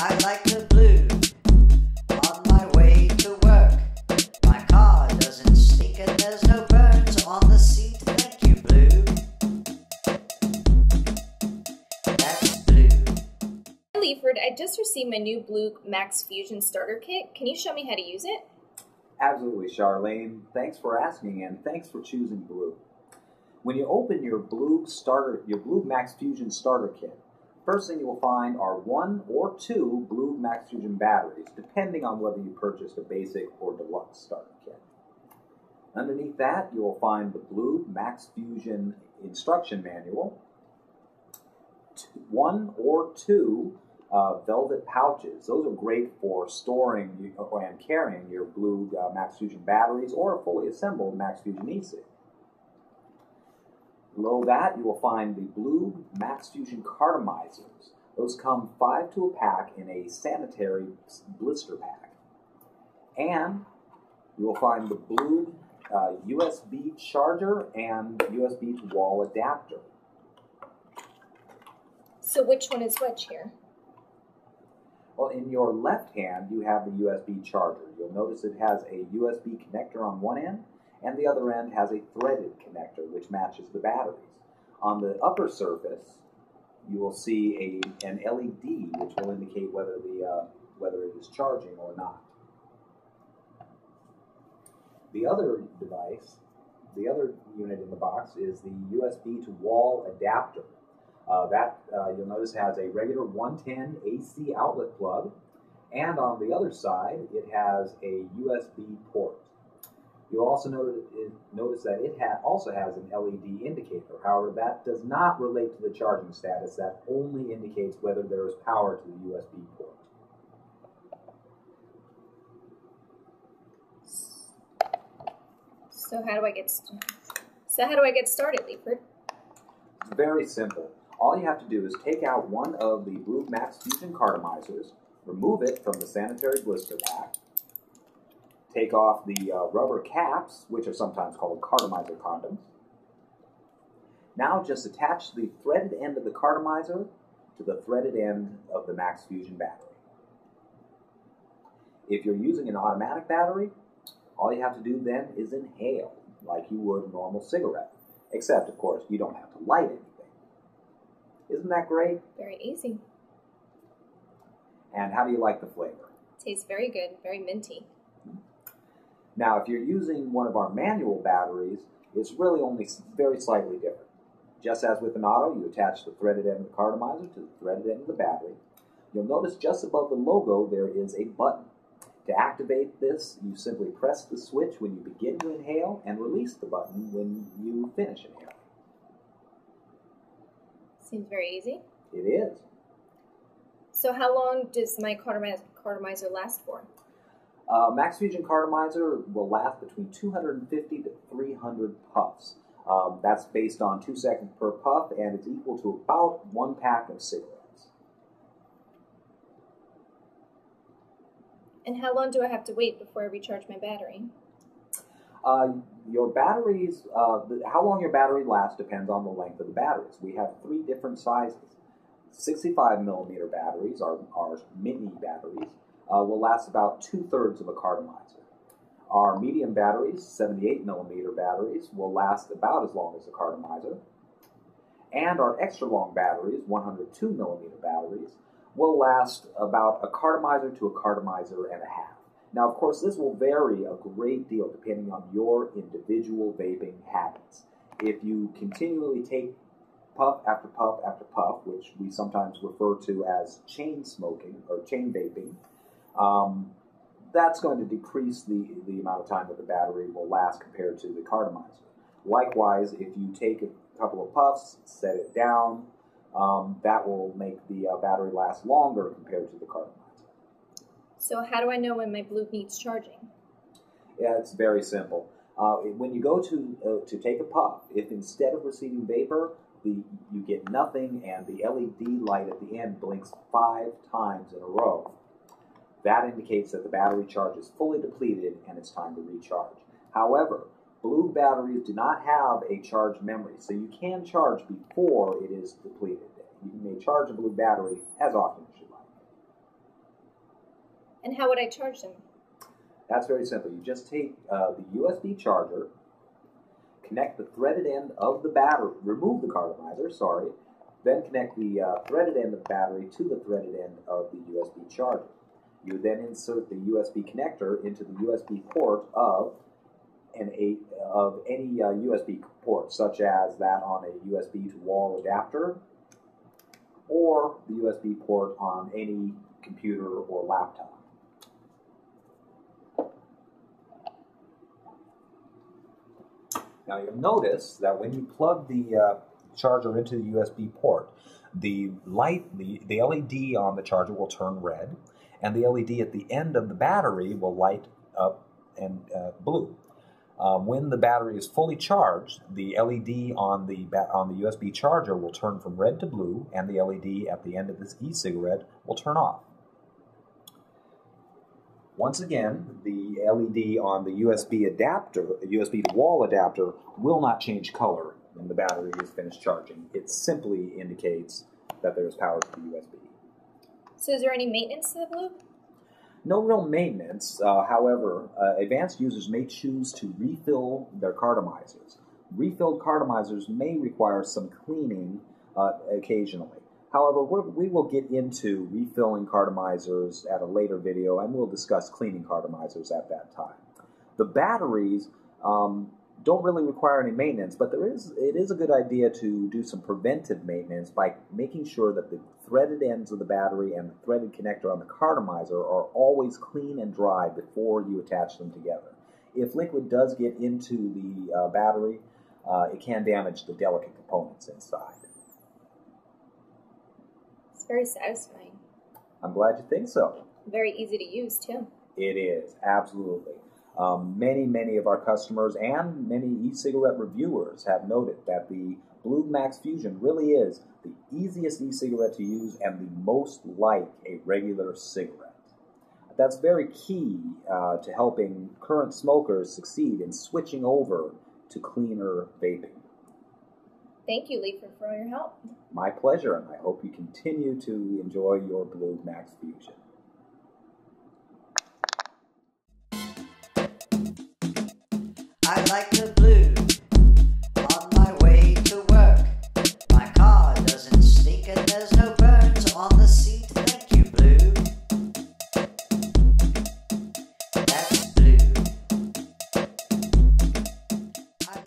I like the blue on my way to work. My car doesn't stink and there's no burns on the seat. Thank you, blue. That's blue. Hi, Leaford. I just received my new Bloog MAXXFusion Starter Kit. Can you show me how to use it? Absolutely, Charlene. Thanks for asking, and thanks for choosing Bloog. When you open your Bloog MAXXFusion Starter Kit, first thing you will find are 1 or 2 Bloog MAXXFusion batteries, depending on whether you purchased a basic or deluxe starter kit. Underneath that, you will find the Bloog MAXXFusion instruction manual, 1 or 2 velvet pouches. Those are great for storing and carrying your Bloog MAXXFusion batteries or a fully assembled MaxXFusion e-cig. Below that, you will find the Bloog MAXXFusion cartomizers. Those come 5 to a pack in a sanitary blister pack. And you will find the Bloog USB charger and USB to wall adapter. So which one is which here? Well, in your left hand, you have the USB charger. You'll notice it has a USB connector on one end, and the other end has a threaded connector, which matches the batteries. On the upper surface, you will see an LED, which will indicate whether it is charging or not. The other device, the other unit in the box, is the USB to wall adapter. You'll notice has a regular 110 AC outlet plug, and on the other side, it has a USB port. You'll also notice that it also has an LED indicator. However, that does not relate to the charging status. That only indicates whether there is power to the USB port. So how do I get started, Leaford? It's very simple. All you have to do is take out one of the Bloog MAXXFusion cartomizers, remove it from the sanitary blister pack, take off the rubber caps, which are sometimes called cartomizer condoms. Now just attach the threaded end of the cartomizer to the threaded end of the MAXXFusion battery. If you're using an automatic battery, all you have to do then is inhale, like you would a normal cigarette. Except, of course, you don't have to light anything. Isn't that great? Very easy. And how do you like the flavor? Tastes very good, very minty. Now, if you're using one of our manual batteries, it's really only very slightly different. Just as with an auto, you attach the threaded end of the cartomizer to the threaded end of the battery. You'll notice just above the logo there is a button. To activate this, you simply press the switch when you begin to inhale and release the button when you finish inhaling. Seems very easy. It is. So how long does my cartomizer last for? MAXXFusion cartomizer will last between 250 to 300 puffs. That's based on 2 seconds per puff, and it's equal to about 1 pack of cigarettes. And how long do I have to wait before I recharge my battery? Your batteries, how long your battery lasts depends on the length of the batteries. We have 3 different sizes. 65 millimeter batteries, our mini batteries, will last about 2/3 of a cartomizer. Our medium batteries, 78 millimeter batteries, will last about as long as a cartomizer. And our extra long batteries, 102 millimeter batteries, will last about a cartomizer to a cartomizer and a half. Now, of course, this will vary a great deal depending on your individual vaping habits. If you continually take puff after puff after puff, which we sometimes refer to as chain smoking or chain vaping, that's going to decrease the amount of time that the battery will last compared to the cartomizer. Likewise, if you take a couple of puffs, set it down, that will make the battery last longer compared to the cartomizer. So how do I know when my Bloog needs charging? Yeah, it's very simple. When you go to take a puff, if instead of receiving vapor, you get nothing and the LED light at the end blinks 5 times in a row, that indicates that the battery charge is fully depleted and it's time to recharge. However, Bloog batteries do not have a charge memory, so you can charge before it is depleted. You may charge a Bloog battery as often as you like. And how would I charge them? That's very simple. You just take the USB charger, connect the threaded end of the battery, remove the cartomizer, sorry, then connect the threaded end of the battery to the threaded end of the USB charger. You then insert the USB connector into the USB port of any USB port, such as that on a USB to wall adapter or the USB port on any computer or laptop. Now you'll notice that when you plug the charger into the USB port, the LED on the charger will turn red, and the LED at the end of the battery will light up and blue. When the battery is fully charged, the LED on the USB charger will turn from red to blue, and the LED at the end of this e-cigarette will turn off. Once again, the LED on the USB adapter, the USB to wall adapter, will not change color when the battery is finished charging. It simply indicates that there is power to the USB. So is there any maintenance to the Bloog? No real maintenance. However, advanced users may choose to refill their cartomizers. Refilled cartomizers may require some cleaning occasionally. However, we will get into refilling cartomizers at a later video, and we'll discuss cleaning cartomizers at that time. The batteries don't really require any maintenance, but it is a good idea to do some preventive maintenance by making sure that the threaded ends of the battery and the threaded connector on the cartomizer are always clean and dry before you attach them together. If liquid does get into the battery, it can damage the delicate components inside. It's very satisfying. I'm glad you think so. Very easy to use, too. It is, absolutely. Many of our customers and many e-cigarette reviewers have noted that the Bloog MAXXFusion really is the easiest e-cigarette to use and the most like a regular cigarette. That's very key to helping current smokers succeed in switching over to cleaner vaping. Thank you, Leifert, for all your help. My pleasure, and I hope you continue to enjoy your Bloog MAXXFusion. I like the blue.